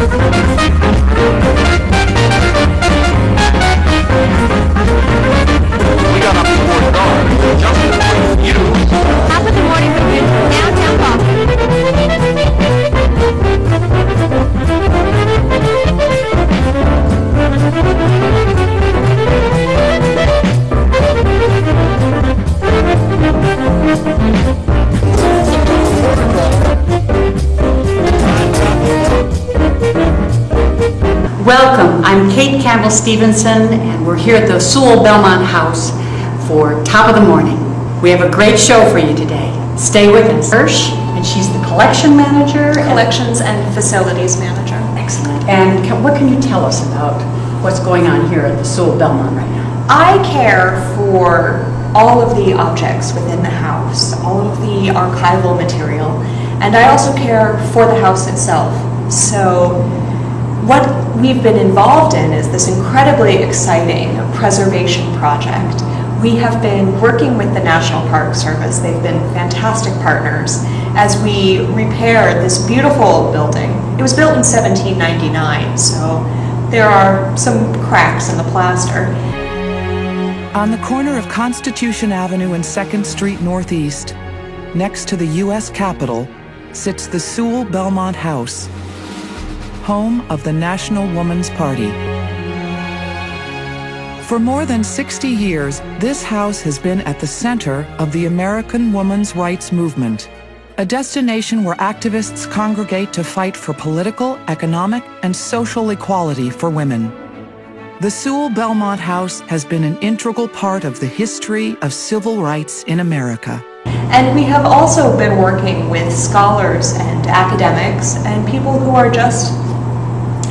We got up before dark, just with you. Top of the morning with downtown Boston. Welcome, I'm Kate Campbell Stevenson, and we're here at the Sewell Belmont House for Top of the Morning. We have a great show for you today. Stay with us. Hirsch, and she's the collection manager. Collections and facilities manager. Excellent. And what can you tell us about what's going on here at the Sewell Belmont right now? I care for all of the objects within the house, all of the archival material, and I also care for the house itself. So what we've been involved in is this incredibly exciting preservation project. We have been working with the National Park Service. They've been fantastic partners as we repair this beautiful building. It was built in 1799, so there are some cracks in the plaster. On the corner of Constitution Avenue and 2nd Street Northeast, next to the U.S. Capitol, sits the Sewell Belmont House, home of the National Woman's Party. For more than 60 years, this house has been at the center of the American women's rights movement, a destination where activists congregate to fight for political, economic, and social equality for women. The Sewell Belmont House has been an integral part of the history of civil rights in America. And we have also been working with scholars and academics and people who are just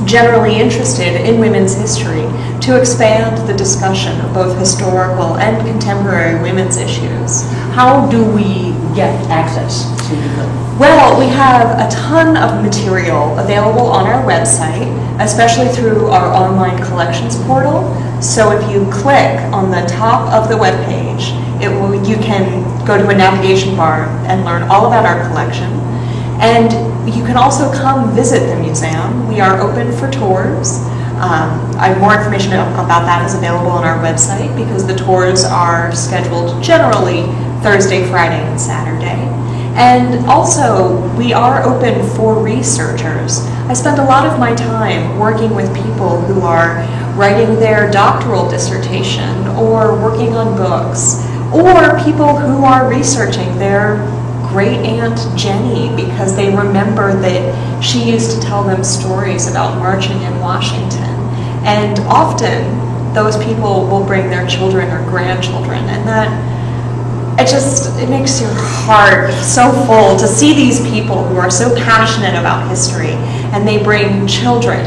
generally interested in women's history to expand the discussion of both historical and contemporary women's issues. How do we get access to the Well, we have a ton of material available on our website, especially through our online collections portal. So if you click on the top of the webpage, you can go to a navigation bar and learn all about our collection. And you can also come visit the museum. We are open for tours. More information about that is available on our website because the tours are scheduled generally Thursday, Friday, and Saturday. And also, we are open for researchers. I spend a lot of my time working with people who are writing their doctoral dissertation or working on books, or people who are researching their great aunt Jenny because they remember that she used to tell them stories about marching in Washington. And often those people will bring their children or grandchildren, and that it makes your heart so full to see these people who are so passionate about history and they bring children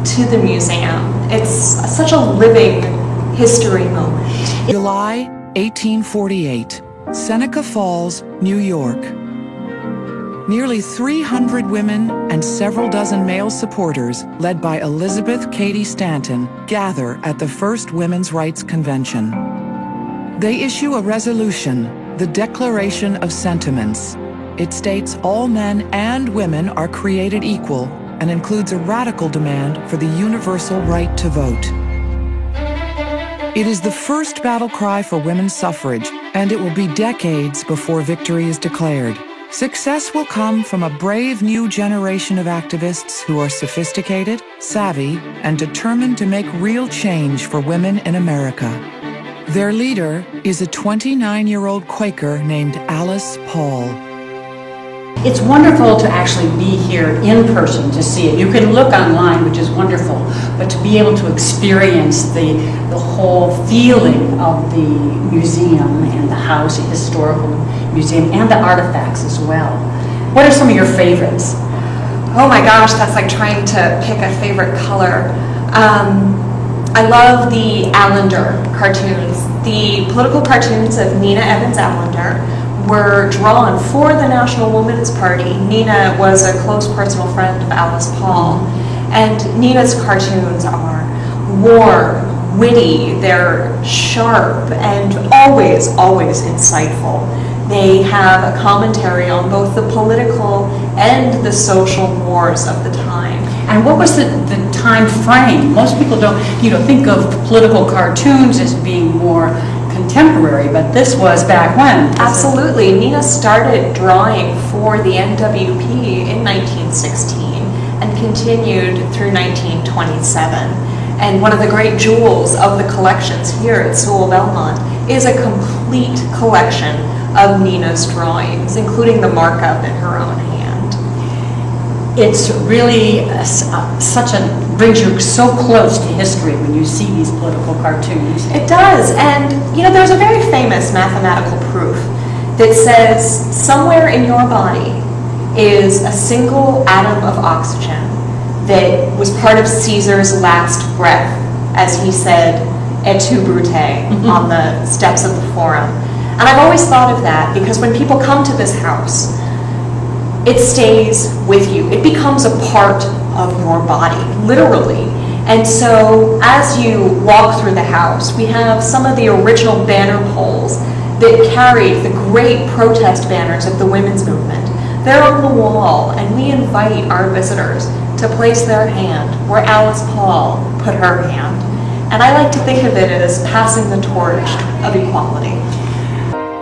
to the museum. It's such a living history moment. July 1848, Seneca Falls, New York. Nearly 300 women and several dozen male supporters, led by Elizabeth Cady Stanton, gather at the first Women's Rights Convention. They issue a resolution, the Declaration of Sentiments. It states all men and women are created equal and includes a radical demand for the universal right to vote. It is the first battle cry for women's suffrage, and it will be decades before victory is declared. Success will come from a brave new generation of activists who are sophisticated, savvy, and determined to make real change for women in America. Their leader is a 29-year-old Quaker named Alice Paul. It's wonderful to actually be here in person to see it. You can look online, which is wonderful, but to be able to experience the whole feeling of the museum and the house, the historical museum, and the artifacts as well. What are some of your favorites? Oh my gosh, that's like trying to pick a favorite color. I love the Allender cartoons. The political cartoons of Nina Evans Allender were drawn for the National Woman's Party. Nina was a close personal friend of Alice Paul, and Nina's cartoons are warm, witty, they're sharp, and always, always insightful. They have a commentary on both the political and the social wars of the time. And what was the time frame? Most people don't, think of political cartoons as being more contemporary, but this was back when. Absolutely. Nina started drawing for the NWP in 1916 and continued through 1927. And one of the great jewels of the collections here at Sewall Belmont is a complete collection of Nina's drawings, including the markup in her own hand. It's really brings you so close to history when you see these political cartoons. It does, and there's a very famous mathematical proof that says somewhere in your body is a single atom of oxygen that was part of Caesar's last breath, as he said, et tu, Brute, on the steps of the Forum. And I've always thought of that because when people come to this house, it stays with you. It becomes a part of your body, literally. And so as you walk through the house, we have some of the original banner poles that carried the great protest banners of the women's movement. They're on the wall, and we invite our visitors to place their hand where Alice Paul put her hand. And I like to think of it as passing the torch of equality.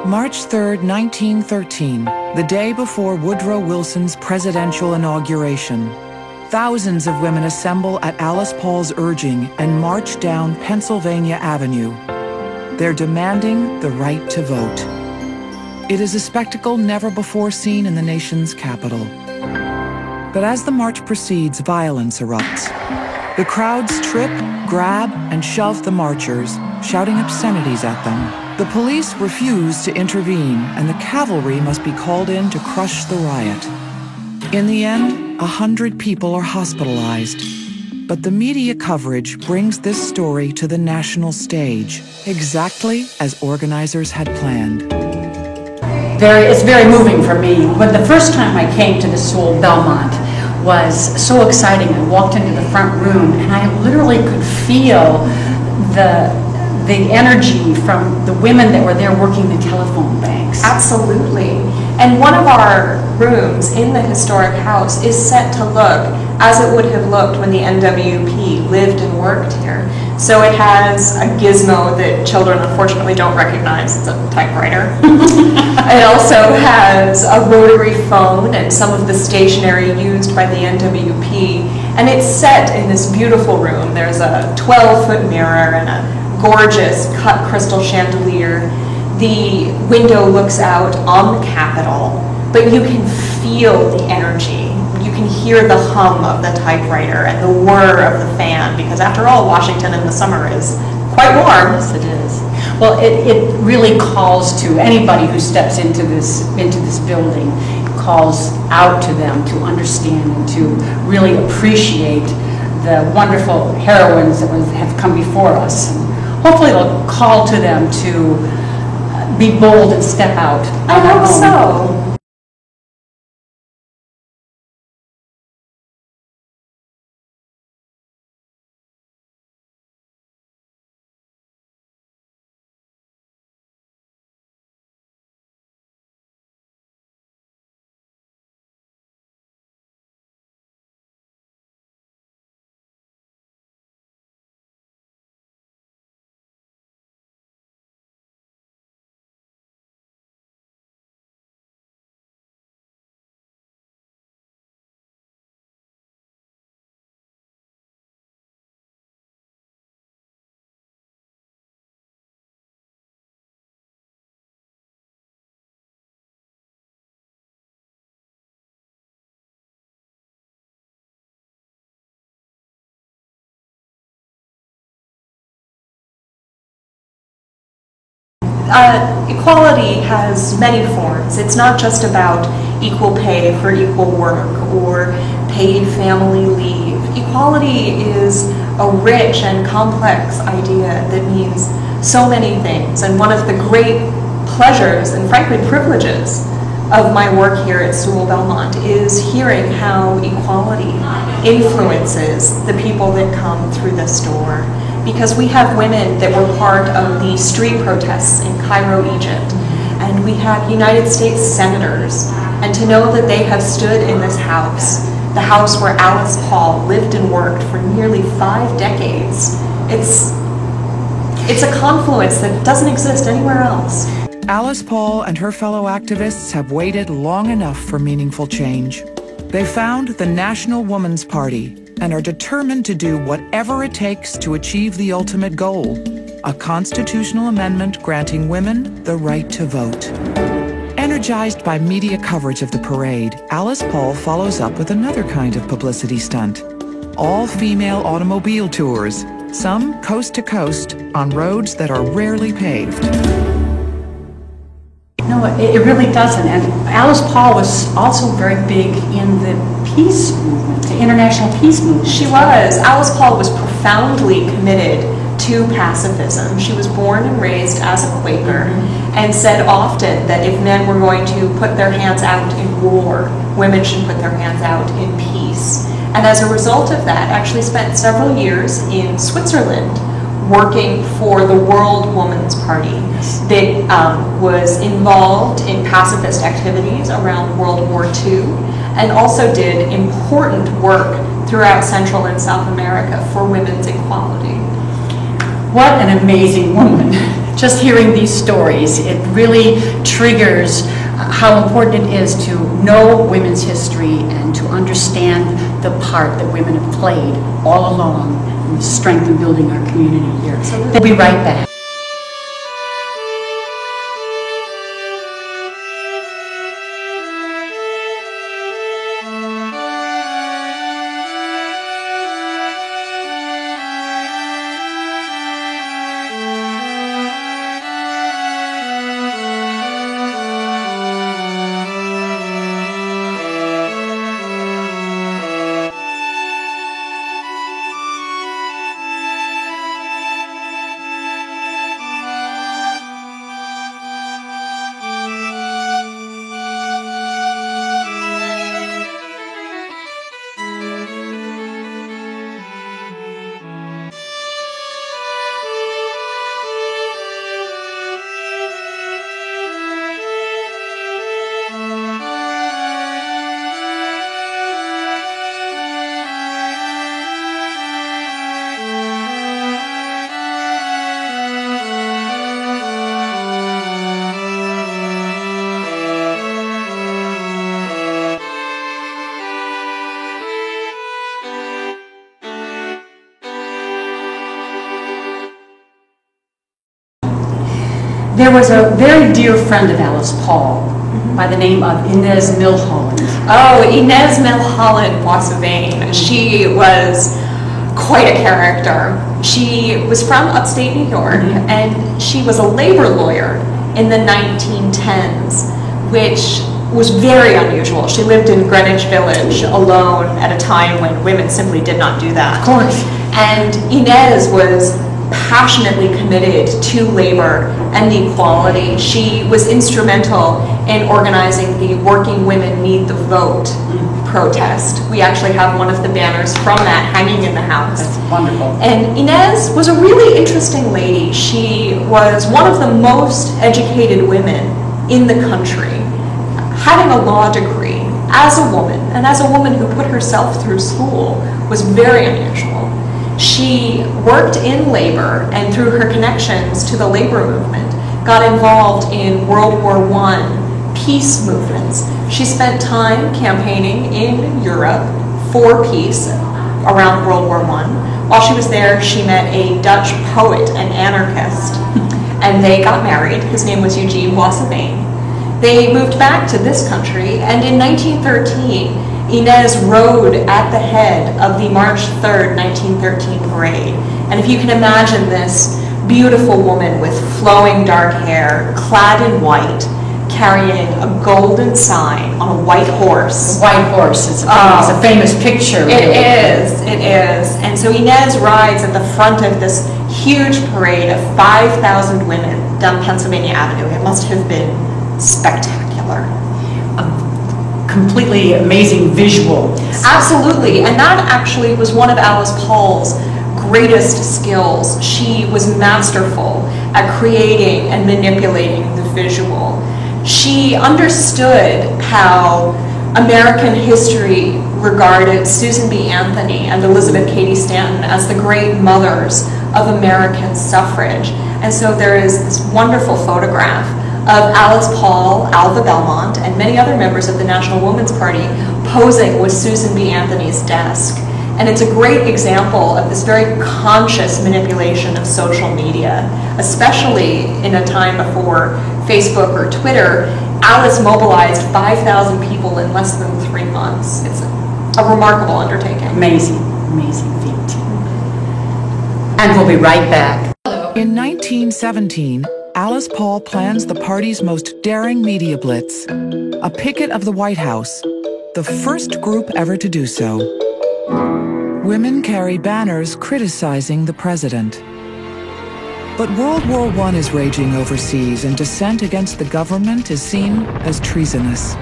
March 3rd, 1913, the day before Woodrow Wilson's presidential inauguration. Thousands of women assemble at Alice Paul's urging and march down Pennsylvania Avenue. They're demanding the right to vote. It is a spectacle never before seen in the nation's capital. But as the march proceeds, violence erupts. The crowds trip, grab, and shove the marchers, shouting obscenities at them. The police refuse to intervene, and the cavalry must be called in to crush the riot. In the end, 100 people are hospitalized. But the media coverage brings this story to the national stage, exactly as organizers had planned. It's very moving for me. When the first time I came to the Sewall Belmont was so exciting. I walked into the front room and I literally could feel the energy from the women that were there working the telephone banks. Absolutely. And one of our rooms in the historic house is set to look as it would have looked when the NWP lived and worked here. So it has a gizmo that children unfortunately don't recognize. It's a typewriter. It also has a rotary phone and some of the stationery used by the NWP. And it's set in this beautiful room. There's a 12-foot mirror and a gorgeous cut crystal chandelier. The window looks out on the Capitol, but you can feel the energy. You can hear the hum of the typewriter and the whir of the fan, because after all, Washington in the summer is quite warm. Yes, it is. Well, it really calls to anybody who steps into this building, calls out to them to understand and to really appreciate the wonderful heroines that have come before us. And hopefully it'll call to them to be bold and step out. I hope so. Equality has many forms. It's not just about equal pay for equal work or paid family leave. Equality is a rich and complex idea that means so many things. And one of the great pleasures and frankly privileges of my work here at Sewall Belmont is hearing how equality influences the people that come through this door. Because we have women that were part of the street protests in Cairo, Egypt, and we have United States senators, and to know that they have stood in this house the house where Alice Paul lived and worked for nearly 5 decades. It's a confluence that doesn't exist anywhere else. Alice Paul and her fellow activists have waited long enough for meaningful change. They found the National Woman's Party and are determined to do whatever it takes to achieve the ultimate goal, a constitutional amendment granting women the right to vote. Energized by media coverage of the parade, Alice Paul follows up with another kind of publicity stunt. All-female automobile tours, some coast to coast, on roads that are rarely paved. No, it really doesn't. And Alice Paul was also very big in the peace movement, the international peace movement. She was. Alice Paul was profoundly committed to pacifism. She was born and raised as a Quaker and said often that if men were going to put their hands out in war, women should put their hands out in peace. And as a result of that, actually spent several years in Switzerland working for the World Women's Party that was involved in pacifist activities around World War II and also did important work throughout Central and South America for women's equality. What an amazing woman. Just hearing these stories, it really triggers how important it is to know women's history and to understand the part that women have played all along in the strength in building our community here. We'll be right back. There was a very dear friend of Alice Paul by the name of Inez Milholland. Oh, Inez Milholland Boissevain. She was quite a character. She was from upstate New York, and she was a labor lawyer in the 1910s, which was very unusual. She lived in Greenwich Village alone at a time when women simply did not do that. Of course. And Inez was passionately committed to labor and equality. She was instrumental in organizing the Working Women Need the Vote protest. We actually have one of the banners from that hanging in the house. That's wonderful. And Inez was a really interesting lady. She was one of the most educated women in the country, having a law degree as a woman, and as a woman who put herself through school was very unusual. She worked in labor, and through her connections to the labor movement, got involved in World War I peace movements. She spent time campaigning in Europe for peace around World War I. While she was there, she met a Dutch poet and anarchist, and they got married. His name was Eugene Boissevain. They moved back to this country, and in 1913, Inez rode at the head of the March 3rd, 1913 parade. And if you can imagine this beautiful woman with flowing dark hair, clad in white, carrying a golden sign on a white horse. The white horse is a famous picture. It is. And so Inez rides at the front of this huge parade of 5,000 women down Pennsylvania Avenue. It must have been spectacular. Completely amazing visual. Absolutely, and that actually was one of Alice Paul's greatest skills. She was masterful at creating and manipulating the visual. She understood how American history regarded Susan B. Anthony and Elizabeth Cady Stanton as the great mothers of American suffrage. And so there is this wonderful photograph of Alice Paul, Alva Belmont, and many other members of the National Woman's Party posing with Susan B. Anthony's desk. And it's a great example of this very conscious manipulation of social media, especially in a time before Facebook or Twitter. Alice mobilized 5,000 people in less than 3 months. It's a remarkable undertaking. Amazing, amazing feat. And we'll be right back. In 1917, Alice Paul plans the party's most daring media blitz, a picket of the White House, the first group ever to do so. Women carry banners criticizing the president. But World War I is raging overseas, and dissent against the government is seen as treasonous.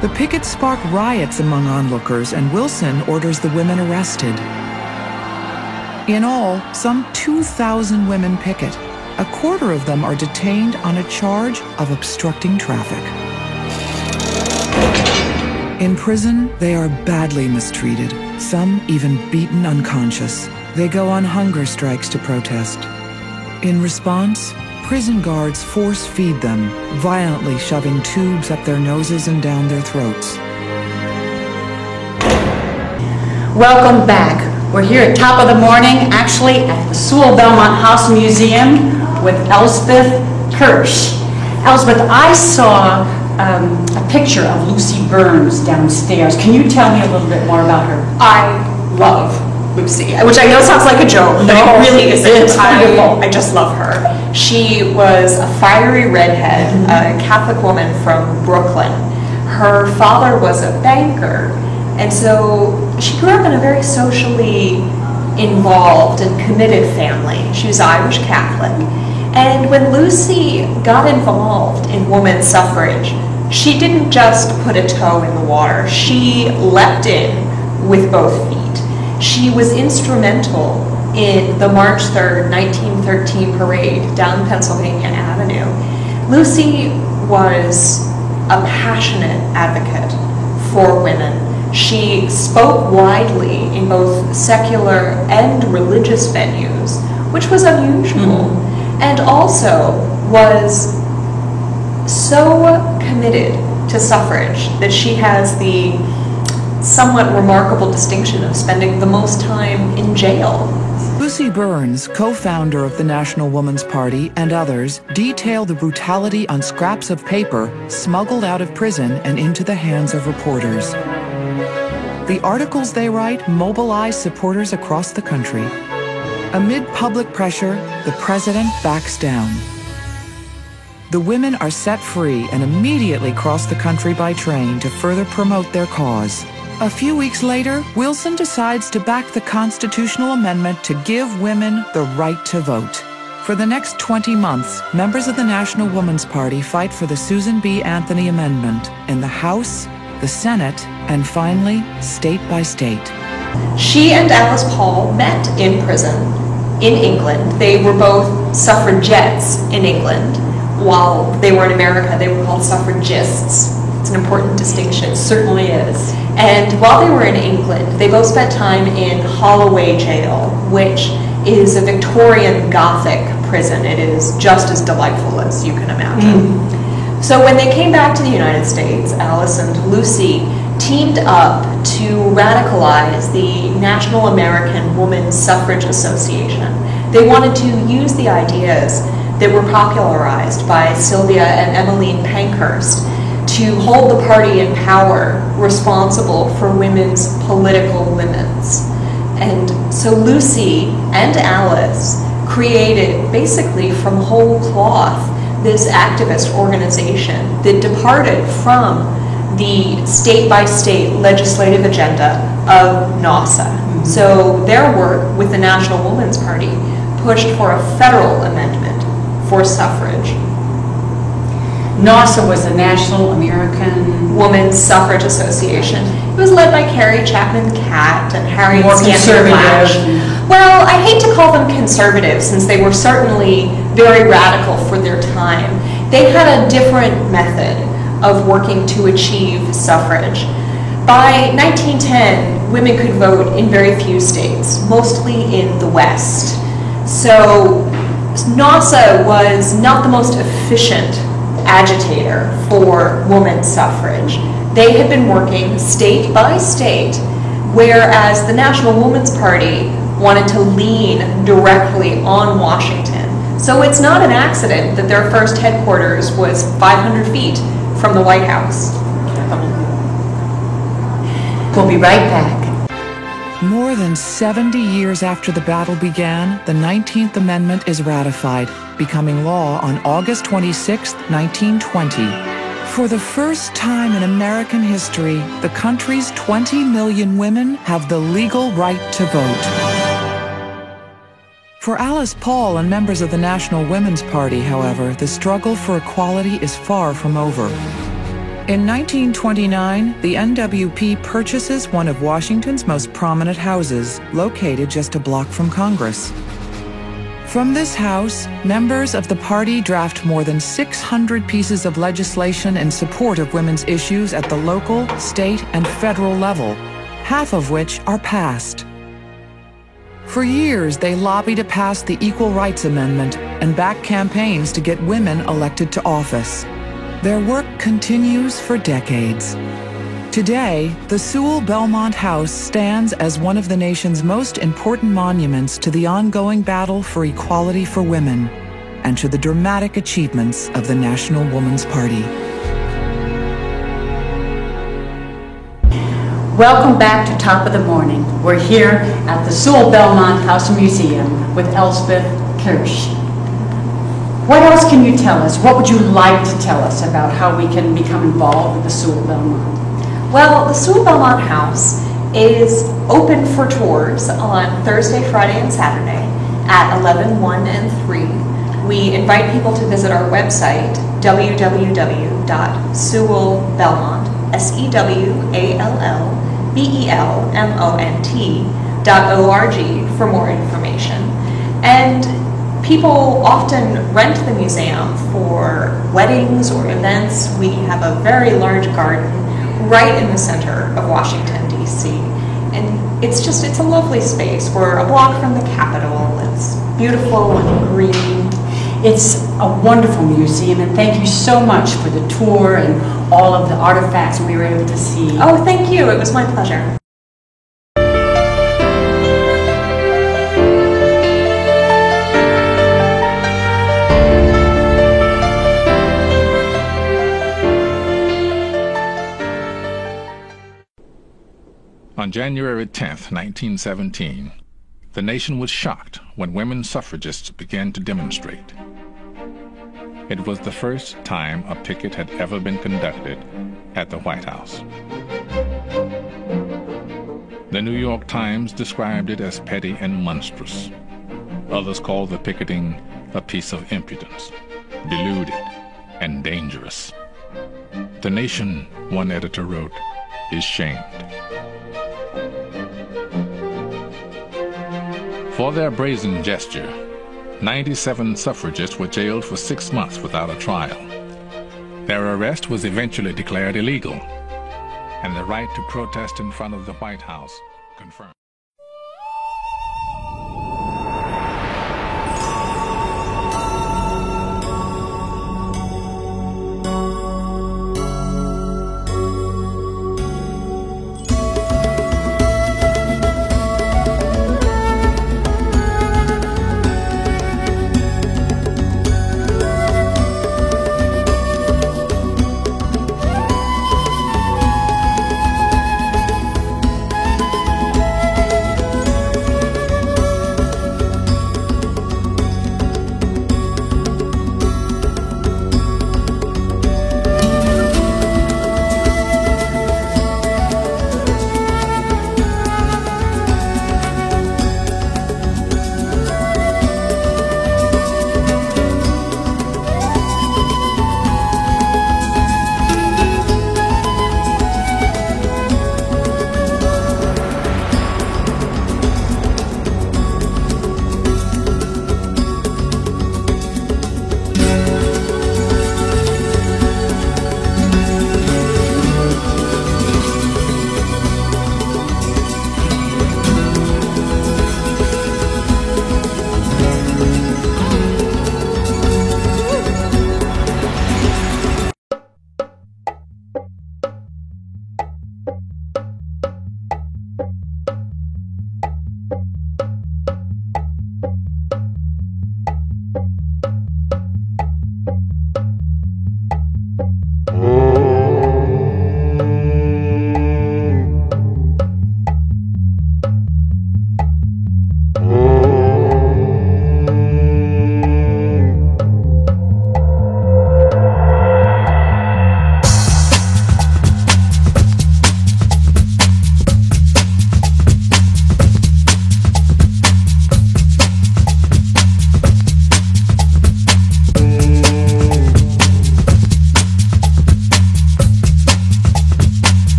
The pickets spark riots among onlookers, and Wilson orders the women arrested. In all, some 2,000 women picket. A quarter of them are detained on a charge of obstructing traffic. In prison, they are badly mistreated, some even beaten unconscious. They go on hunger strikes to protest. In response, prison guards force feed them, violently shoving tubes up their noses and down their throats. Welcome back. We're here at top of the morning, actually at the Sewell Belmont House Museum with Elspeth Kirsch. Elspeth, I saw a picture of Lucy Burns downstairs. Can you tell me a little bit more about her? I love Lucy, which I know sounds like a joke, but it really isn't. It's wonderful. I just love her. She was a fiery redhead, a Catholic woman from Brooklyn. Her father was a banker, and so she grew up in a very socially involved and committed family. She was Irish Catholic. And when Lucy got involved in women's suffrage, she didn't just put a toe in the water. She leapt in with both feet. She was instrumental in the March 3rd, 1913 parade down Pennsylvania Avenue. Lucy was a passionate advocate for women. She spoke widely in both secular and religious venues, which was unusual, and also was so committed to suffrage that she has the somewhat remarkable distinction of spending the most time in jail. Lucy Burns, co-founder of the National Woman's Party, and others detail the brutality on scraps of paper smuggled out of prison and into the hands of reporters. The articles they write mobilize supporters across the country. Amid public pressure, the president backs down. The women are set free and immediately cross the country by train to further promote their cause. A few weeks later, Wilson decides to back the constitutional amendment to give women the right to vote. For the next 20 months, members of the National Woman's Party fight for the Susan B. Anthony Amendment in the House, the Senate, and finally, state by state. She and Alice Paul met in prison in England. They were both suffragettes in England. While they were in America, they were called suffragists. It's an important distinction. It certainly is. And while they were in England, they both spent time in Holloway Jail, which is a Victorian Gothic prison. It is just as delightful as you can imagine. So when they came back to the United States, Alice and Lucy teamed up to radicalize the National American Women's Suffrage Association. They wanted to use the ideas that were popularized by Sylvia and Emmeline Pankhurst to hold the party in power responsible for women's political limits. And so Lucy and Alice created, basically from whole cloth, this activist organization that departed from the state-by-state legislative agenda of NASA. So their work with the National Woman's Party pushed for a federal amendment for suffrage. NAWSA was the National American Women's Suffrage Association. It was led by Carrie Chapman Catt and Harriet More Stanton Flash. conservative. Well, I hate to call them conservative since they were certainly very radical for their time. They had a different method of working to achieve suffrage. By 1910, women could vote in very few states, mostly in the West. So NASA was not the most efficient agitator for women's suffrage. They had been working state by state, whereas the National Woman's Party wanted to lean directly on Washington. So it's not an accident that their first headquarters was 500 feet from the White House. We'll be right back. More than 70 years after the battle began, the 19th Amendment is ratified, becoming law on August 26, 1920. For the first time in American history, the country's 20 million women have the legal right to vote. For Alice Paul and members of the National Women's Party, however, the struggle for equality is far from over. In 1929, the NWP purchases one of Washington's most prominent houses, located just a block from Congress. From this house, members of the party draft more than 600 pieces of legislation in support of women's issues at the local, state, and federal level, half of which are passed. For years, they lobby to pass the Equal Rights Amendment and back campaigns to get women elected to office. Their work continues for decades. Today, the Sewell Belmont House stands as one of the nation's most important monuments to the ongoing battle for equality for women and to the dramatic achievements of the National Woman's Party. Welcome back to Top of the Morning. We're here at the Sewell Belmont House Museum with Elspeth Kirsch. What else can you tell us? What would you like to tell us about how we can become involved with the Sewell Belmont? Well, the Sewell Belmont House is open for tours on Thursday, Friday, and Saturday at 11, 1, and 3. We invite people to visit our website, sewellbelmont.org for more information. And people often rent the museum for weddings or events. We have a very large garden right in the center of Washington, D.C. And it's a lovely space. We're a block from the Capitol. It's beautiful and green. It's a wonderful museum, and thank you so much for the tour and all of the artifacts we were able to see. Oh, thank you. It was my pleasure. On January 10th, 1917, the nation was shocked when women suffragists began to demonstrate. It was the first time a picket had ever been conducted at the White House. The New York Times described it as petty and monstrous. Others called the picketing a piece of impudence, deluded, and dangerous. The nation, one editor wrote, is shamed. For their brazen gesture, 97 suffragists were jailed for 6 months without a trial. Their arrest was eventually declared illegal, and the right to protest in front of the White House confirmed.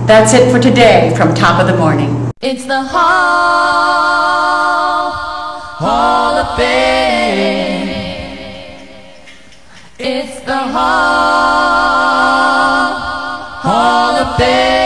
That's it for today from Top of the Morning. It's the Hall of Fame. It's the Hall of Fame.